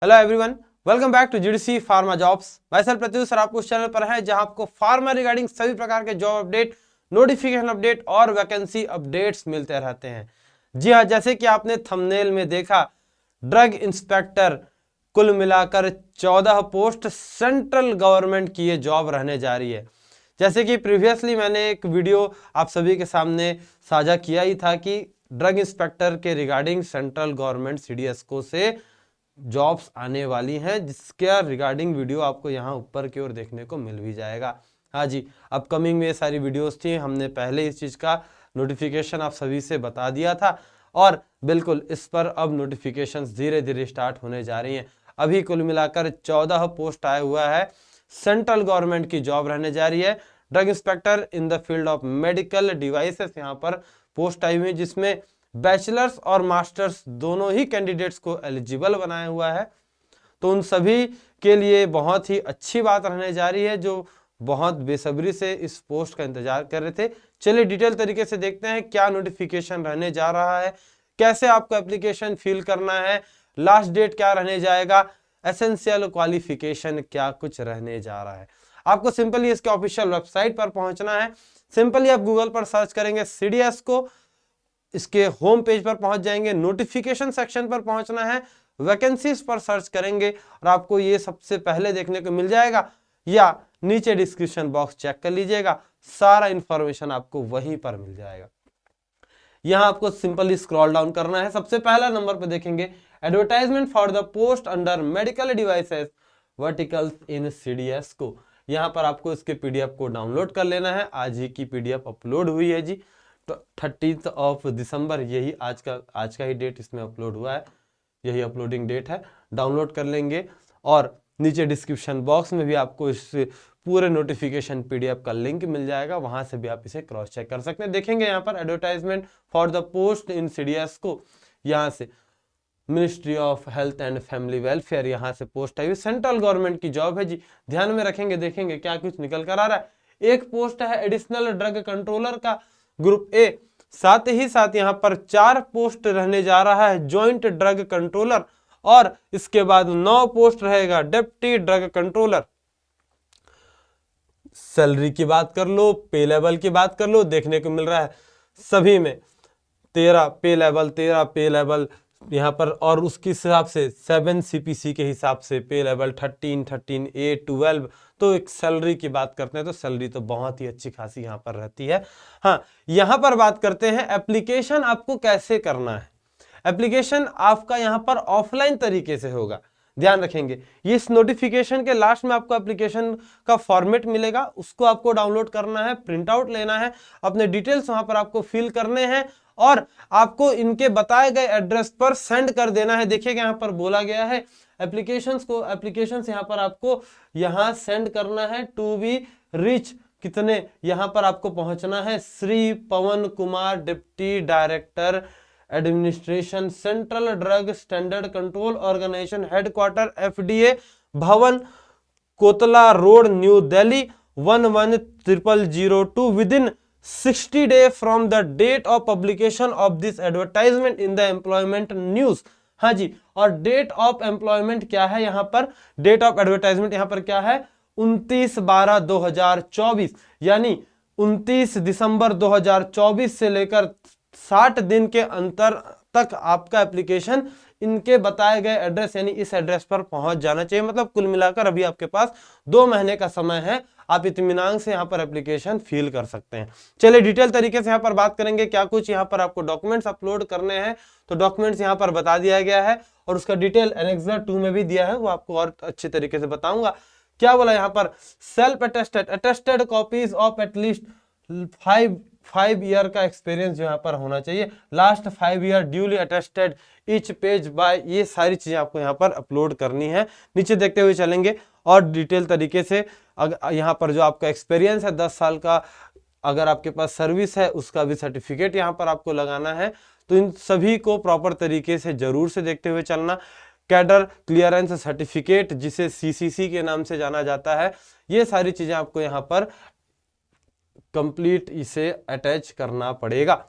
Hello everyone, welcome back to GDC pharma jobs. मैं sir Pratyush sir आपको उस channel पर है जहां आपको फार्मा रिगार्डिंग सभी प्रकार के जॉब अपडेट, नोटिफिकेशन अपडेट और वैकेंसी अपडेट्स मिलते रहते हैं। जी हाँ, जैसे कि आपने थंबनेल में देखा, ड्रग इंस्पेक्टर कुल मिलाकर 14 पोस्ट सेंट्रल गवर्नमेंट की ये जॉब रहने जा रही है। जैसे कि प्रीवियसली मैंने एक वीडियो आप सभी के सामने साझा किया ही था कि ड्रग इंस्पेक्टर के रिगार्डिंग सेंट्रल गवर्नमेंट सीडीएसको से जॉब्स आने वाली हैं, जिसके रिगार्डिंग वीडियो आपको यहाँ ऊपर की ओर देखने को मिल भी जाएगा। हाँ जी, अपकमिंग में ये सारी वीडियोस थी, हमने पहले इस चीज़ का नोटिफिकेशन आप सभी से बता दिया था और बिल्कुल इस पर अब नोटिफिकेशंस धीरे धीरे स्टार्ट होने जा रही हैं। अभी कुल मिलाकर 14 पोस्ट आया हुआ है, सेंट्रल गवर्नमेंट की जॉब रहने जा रही है। Drug inspector in the field of medical devices यहाँ पर पोस्ट आई हुई है, जिसमें बैचलर्स और मास्टर्स दोनों ही कैंडिडेट्स को एलिजिबल बनाया हुआ है। तो उन सभी के लिए बहुत ही अच्छी बात रहने जा रही है, जो बहुत बेसब्री से इस पोस्ट का इंतजार कर रहे थे। चलिए डिटेल तरीके से देखते हैं क्या नोटिफिकेशन रहने जा रहा है, कैसे आपको एप्लीकेशन फिल करना है, लास्ट डेट क्या रहने जाएगा, एसेंशियल क्वालिफिकेशन क्या कुछ रहने जा रहा है। आपको सिंपली इसके ऑफिशियल वेबसाइट पर पहुंचना है। सिंपली आप गूगल पर सर्च करेंगे सीडीएस को, इसके होम पेज पर पहुंच जाएंगे, नोटिफिकेशन सेक्शन पर पहुंचना है, वैकेंसीज पर सर्च करेंगे और आपको ये सबसे पहले देखने को मिल जाएगा, या नीचे डिस्क्रिप्शन बॉक्स चेक कर लीजिएगा, सारा इंफॉर्मेशन आपको वहीं पर मिल जाएगा। यहां आपको सिंपली स्क्रॉल डाउन करना है। सबसे पहला नंबर पर देखेंगे advertisement for the post under medical devices verticals in CDS को। यहां पर आपको इसके पीडीएफ को डाउनलोड कर लेना है। आज ही की पीडीएफ अपलोड हुई है जी, 30 ऑफ दिसंबर, यही आज का ही डेट इसमें अपलोड हुआ है, यही अपलोडिंग डेट है। डाउनलोड कर लेंगे और नीचे डिस्क्रिप्शन बॉक्स में भी आपको इस पूरे नोटिफिकेशन पीडीएफ का लिंक मिल जाएगा, वहां से भी आप इसे क्रॉस चेक कर सकते हैं। देखेंगे यहाँ पर advertisement for the post in CDS को, यहाँ से ministry of health and family welfare, यहाँ से पोस्ट आई हुई, सेंट्रल गवर्नमेंट की जॉब है जी। ध्यान में रखेंगे, देखेंगे क्या कुछ निकल कर आ रहा है। एक पोस्ट है एडिशनल ड्रग कंट्रोलर का, ग्रुप ए। साथ ही साथ यहाँ पर 4 पोस्ट रहने जा रहा है जॉइंट ड्रग कंट्रोलर, और इसके बाद 9 पोस्ट रहेगा डिप्टी ड्रग कंट्रोलर। सैलरी की बात कर लो, पे लेवल की बात कर लो, देखने को मिल रहा है सभी में 13 पे लेवल यहाँ पर, और उसके हिसाब से 7 सीपीसी के हिसाब से पे लेवल 13 ए 12। तो एक सैलरी की बात करते हैं तो सैलरी तो बहुत ही अच्छी खासी यहाँ पर रहती है। हाँ, यहाँ पर बात करते हैं एप्लीकेशन आपको कैसे करना है। एप्लीकेशन आपका यहाँ पर ऑफलाइन तरीके से होगा, ध्यान रखेंगे। ये इस नोटिफिकेशन के लास्ट में आपको एप्लीकेशन का फॉर्मेट मिलेगा, उसको आपको डाउनलोड करना है, प्रिंट आउट लेना है, अपने डिटेल्स वहां पर आपको फिल करने हैं और आपको इनके बताए गए एड्रेस पर सेंड कर देना है। देखिएगा यहाँ पर बोला गया है एप्लीकेशंस यहाँ पर आपको यहाँ सेंड करना है टू बी रिच कितने, यहाँ पर आपको पहुंचना है Shri Pawan Kumar, deputy director administration, central drug standard control organisation, headquarter FDA Bhawan, Kotla road, new Delhi 110002 within 60 days from the date of publication of this advertisement in the employment news। हाँ जी, और डेट ऑफ एम्प्लॉयमेंट क्या है यहाँ पर, डेट ऑफ एडवर्टाइजमेंट यहाँ पर क्या है 29/12/2024, यानी 29 दिसंबर 2024 से लेकर 60 दिन के अंतर तक आपका एप्लीकेशन इनके बताए गए एड्रेस यानी इस एड्रेस पर पहुंच जाना चाहिए। मतलब कुल मिलाकर अभी आपके पास 2 महीने का समय है, आप इत्मीनान से यहाँ पर एप्लीकेशन फिल कर सकते हैं। चलिए डिटेल तरीके से यहाँ पर बात करेंगे क्या कुछ यहाँ पर आपको डॉक्यूमेंट्स अपलोड करने हैं। तो डॉक्यूमेंट्स यहाँ पर बता दिया गया है और उसका डिटेल एनेक्सर 2 में भी दिया है, वो आपको और अच्छे तरीके से बताऊंगा। क्या बोला यहाँ पर, self attested copies of at least 5 year का एक्सपीरियंस जो यहाँ पर होना चाहिए, last 5 year duly attested each page by, ये सारी चीजें आपको यहाँ पर अपलोड करनी है। नीचे देखते हुए चलेंगे और डिटेल तरीके से यहाँ पर जो आपका एक्सपीरियंस है 10 साल का, अगर आपके पास सर्विस है उसका भी सर्टिफिकेट यहाँ पर आपको लगाना है। तो इन सभी को प्रॉपर तरीके से जरूर से देखते हुए चलना। कैडर क्लियरेंस सर्टिफिकेट, जिसे सीसीसी के नाम से जाना जाता है, ये सारी चीजें आपको यहाँ पर कंप्लीट इसे अटैच करना पड़ेगा।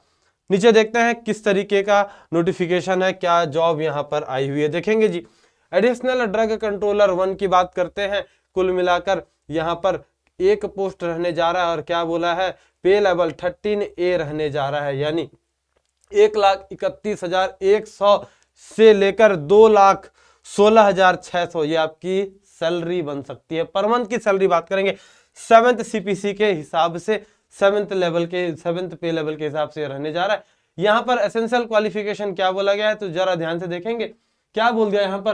नीचे देखते हैं किस तरीके का नोटिफिकेशन है, क्या जॉब यहाँ पर आई हुई है। देखेंगे जी, एडिशनल ड्रग कंट्रोलर 1 की बात करते हैं, कुल मिलाकर यहाँ पर एक पोस्ट रहने जा रहा है और क्या बोला है, पे लेवल 13A रहने जा रहा है, यानी 1,31,100 से लेकर 2,16,600 ये आपकी सैलरी बन सकती है। पर मंथ की सैलरी बात करेंगे 7th CPC के हिसाब से, 7th पे लेवल के हिसाब से रहने जा रहा है। यहाँ पर एसेंशियल क्वालिफिकेशन क्या बोला गया है, तो जरा ध्यान से देखेंगे क्या बोल गया यहाँ पर।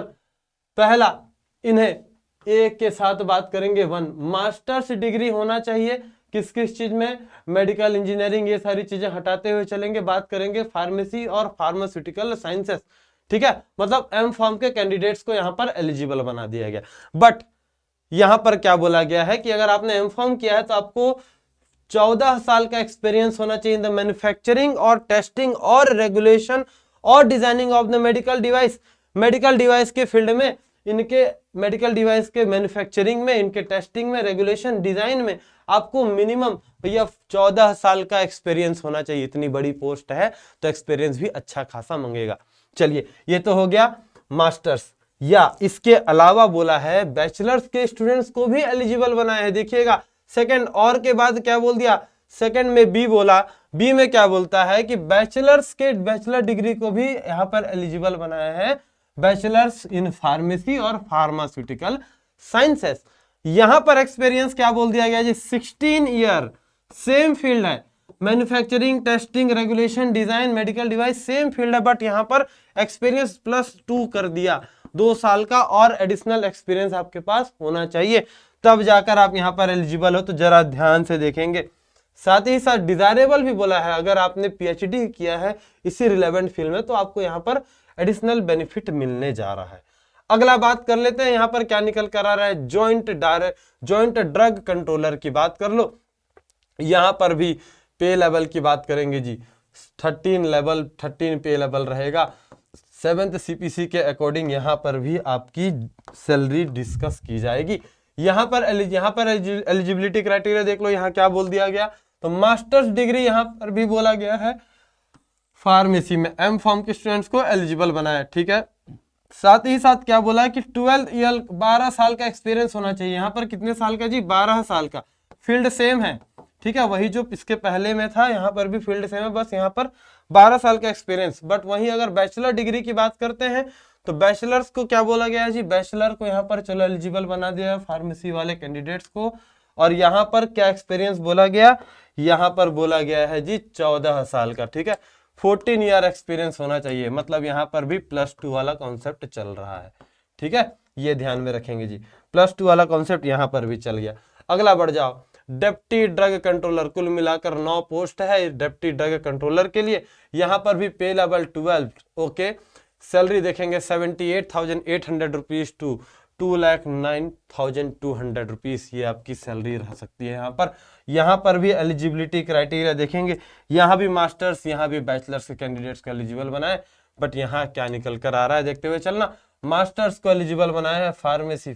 पहला, इन्हें एक के साथ बात करेंगे 1 मास्टर्स डिग्री होना चाहिए, किस किस चीज में, मेडिकल इंजीनियरिंग, ये सारी चीजें हटाते हुए चलेंगे, बात करेंगे फार्मेसी और फार्मास्यूटिकल साइंसेस, ठीक है। मतलब M.Pharm के कैंडिडेट्स को यहाँ पर एलिजिबल बना दिया गया। बट यहाँ पर क्या बोला गया है कि अगर आपने M.Pharm किया है तो आपको 14 साल का एक्सपीरियंस होना चाहिए इन द मैन्युफैक्चरिंग और टेस्टिंग और रेगुलेशन और designing of the medical device. Medical device के फील्ड में, इनके मेडिकल डिवाइस के मैन्युफैक्चरिंग में, इनके टेस्टिंग में, रेगुलेशन, डिजाइन में आपको मिनिमम भैया 14 साल का एक्सपीरियंस होना चाहिए। इतनी बड़ी पोस्ट है तो एक्सपीरियंस भी अच्छा खासा मांगेगा। चलिए, ये तो हो गया मास्टर्स। या इसके अलावा बोला है बैचलर्स के स्टूडेंट्स को भी एलिजिबल बनाया है। देखिएगा सेकंड और के बाद क्या बोल दिया, सेकंड में बी बोला, बी में क्या बोलता है कि बैचलर डिग्री को भी यहां पर एलिजिबल बनाया है, बैचलर्स इन फार्मेसी और फार्मास्यूटिकल साइंसेस। यहां पर एक्सपीरियंस क्या बोल दिया गया जी, 16 ईयर, सेम फील्ड है, manufacturing, testing, regulation, design, medical device same field है, बट यहां पर एक्सपीरियंस +2 कर दिया, 2 साल का और एडिशनल एक्सपीरियंस आपके पास होना चाहिए, तब जाकर आप यहां पर एलिजिबल हो। तो जरा ध्यान से देखेंगे। साथ ही साथ डिजायरेबल भी बोला है, अगर आपने PhD किया है इसी रिलेवेंट फील्ड में तो आपको यहां पर एडिशनल बेनिफिट मिलने जा रहा है। अगला बात कर लेते हैं, यहां पर क्या निकल कर आ रहा है, जॉइंट ड्रग कंट्रोलर की बात कर लो। यहां पर भी पे लेवल की बात करेंगे जी, 13 पे लेवल रहेगा। 7th CPC के अकॉर्डिंग यहां पर भी आपकी सैलरी डिस्कस की जाएगी। यहां पर एलिजिबिलिटी क्राइटेरिया देख लो, यहां क्या बोल दिया गया, तो मास्टर्स डिग्री यहां पर भी बोला गया है, फार्मेसी में M.Pharm के स्टूडेंट्स को एलिजिबल बनाया, ठीक है। साथ ही साथ क्या बोला है कि 12 ईयर 12 साल का एक्सपीरियंस होना चाहिए। यहां पर कितने साल का जी, 12 साल का। फील्ड सेम है, ठीक है, वही जो इसके पहले में था, यहां पर भी फील्ड सेम है, बस यहां पर 12 साल का एक्सपीरियंस। बट वहीं अगर बैचलर डिग्री की बात करते हैं तो बैचलर्स को क्या बोला गया है जी, बैचलर को यहाँ पर चलो एलिजिबल बना दिया है फार्मेसी वाले कैंडिडेट्स को। और यहाँ पर क्या एक्सपीरियंस बोला गया, यहाँ पर बोला गया है जी 14 साल का, ठीक है। 14 ईयर एक्सपीरियंस होना चाहिए, मतलब यहाँ पर भी +2 वाला कॉन्सेप्ट चल रहा है, ठीक है, ये ध्यान में रखेंगे जी, +2 वाला कॉन्सेप्ट यहाँ पर भी चल गया। अगला बढ़ जाओ, डेप्टी ड्रग कंट्रोलर, कुल मिलाकर 9 पोस्ट है डेप्टी ड्रग कंट्रोलर के लिए। यहाँ पर भी पे लेवल 12, ओके। सैलरी देखेंगे 78,800 रुपीज टू 2,09,200 रुपीज, ये आपकी सैलरी रह सकती है यहाँ पर भी एलिजिबिलिटी क्राइटेरिया देखेंगे, यहाँ भी मास्टर्स, यहाँ भी बैचलर्स के कैंडिडेट्स को एलिजिबल बनाए। बट यहाँ क्या निकल कर आ रहा है देखते हुए चलना, मास्टर्स को एलिजिबल बनाया है फार्मेसी,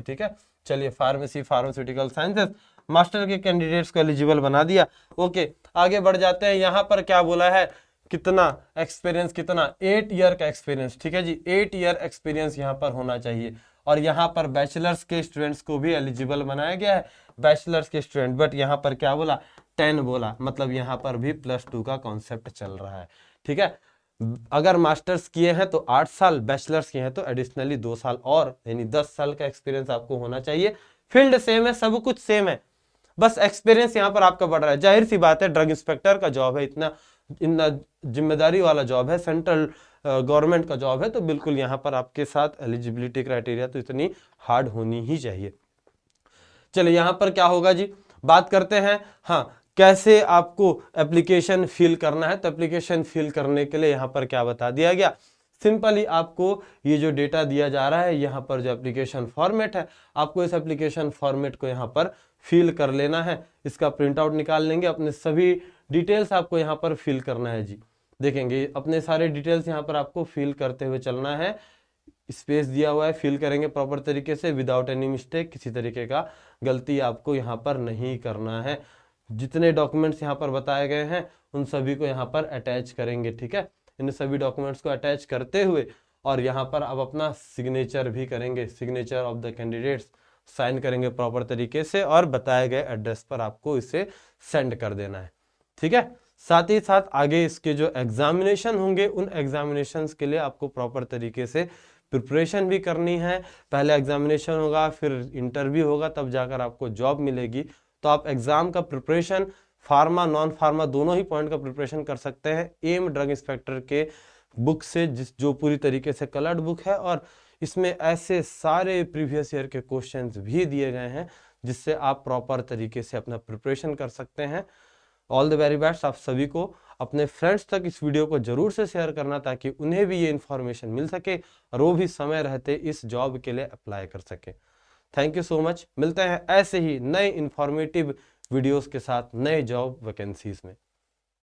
ठीक है। चलिए, फार्मेसी फार्मास्यूटिकल साइंसेस, मास्टर के कैंडिडेट्स को एलिजिबल बना दिया, ओके। आगे बढ़ जाते हैं, यहाँ पर क्या बोला है, कितना एक्सपीरियंस, कितना 8 ईयर का एक्सपीरियंस, ठीक है जी, 8 ईयर एक्सपीरियंस यहाँ पर होना चाहिए। और यहाँ पर बैचलर्स के स्टूडेंट्स को भी एलिजिबल बनाया गया है, बैचलर्स के स्टूडेंट। बट यहाँ पर क्या बोला, 10 बोला, मतलब यहाँ पर भी +2 का कॉन्सेप्ट चल रहा है, ठीक है। अगर मास्टर्स किए हैं तो 8 साल, बैचलर्स किए हैं तो एडिशनली 2 साल और, यानी 10 साल का एक्सपीरियंस आपको होना चाहिए। फील्ड सेम है, सब कुछ सेम है, बस एक्सपीरियंस यहाँ पर आपका बढ़ रहा है। जाहिर सी बात है, ड्रग इंस्पेक्टर का जॉब है, इतना जिम्मेदारी वाला जॉब है, सेंट्रल गवर्नमेंट का जॉब है, तो बिल्कुल यहाँ पर आपके साथ एलिजिबिलिटी क्राइटेरिया तो इतनी हार्ड होनी ही चाहिए। चलिए, यहाँ पर क्या होगा जी, बात करते हैं, हाँ, कैसे आपको एप्लीकेशन फिल करना है। तो एप्लीकेशन फिल करने के लिए यहाँ पर क्या बता दिया गया, सिंपली आपको ये जो डेटा दिया जा रहा है, यहाँ पर जो एप्लीकेशन फॉर्मेट है, आपको इस एप्लीकेशन फॉर्मेट को यहाँ पर फिल कर लेना है। इसका प्रिंट आउट निकाल लेंगे, अपने सभी डिटेल्स आपको यहाँ पर फिल करना है जी। देखेंगे अपने सारे डिटेल्स यहाँ पर आपको फिल करते हुए चलना है, स्पेस दिया हुआ है, फिल करेंगे प्रॉपर तरीके से, विदाउट एनी मिस्टेक, किसी तरीके का गलती आपको यहाँ पर नहीं करना है। जितने डॉक्यूमेंट्स यहाँ पर बताए गए हैं उन सभी को यहाँ पर अटैच करेंगे, ठीक है। इन सभी डॉक्यूमेंट्स को अटैच करते हुए और यहाँ पर आप अपना सिग्नेचर भी करेंगे, signature of the candidates sign करेंगे प्रॉपर तरीके से और बताए गए एड्रेस पर आपको इसे सेंड कर देना है। ठीक है, साथ ही साथ आगे इसके जो एग्जामिनेशन होंगे उन एग्जामिनेशंस के लिए आपको प्रॉपर तरीके से प्रिपरेशन भी करनी है। पहले एग्जामिनेशन होगा, फिर इंटरव्यू होगा, तब जाकर आपको जॉब मिलेगी। तो आप एग्जाम का प्रिपरेशन फार्मा नॉन फार्मा दोनों ही पॉइंट का प्रिपरेशन कर सकते हैं एम ड्रग इंस्पेक्टर के बुक से, जो पूरी तरीके से कलर्ड बुक है और इसमें ऐसे सारे प्रीवियस ईयर के क्वेश्चंस भी दिए गए हैं जिससे आप प्रॉपर तरीके से अपना प्रिपरेशन कर सकते हैं। ऑल द वेरी बेस्ट आप सभी को। अपने फ्रेंड्स तक इस वीडियो को जरूर से शेयर करना ताकि उन्हें भी ये इन्फॉर्मेशन मिल सके और वो भी समय रहते इस जॉब के लिए अप्लाई कर सके। Thank you so much. मिलते हैं ऐसे ही नए इंफॉर्मेटिव वीडियोस के साथ नए जॉब वैकेंसीज में।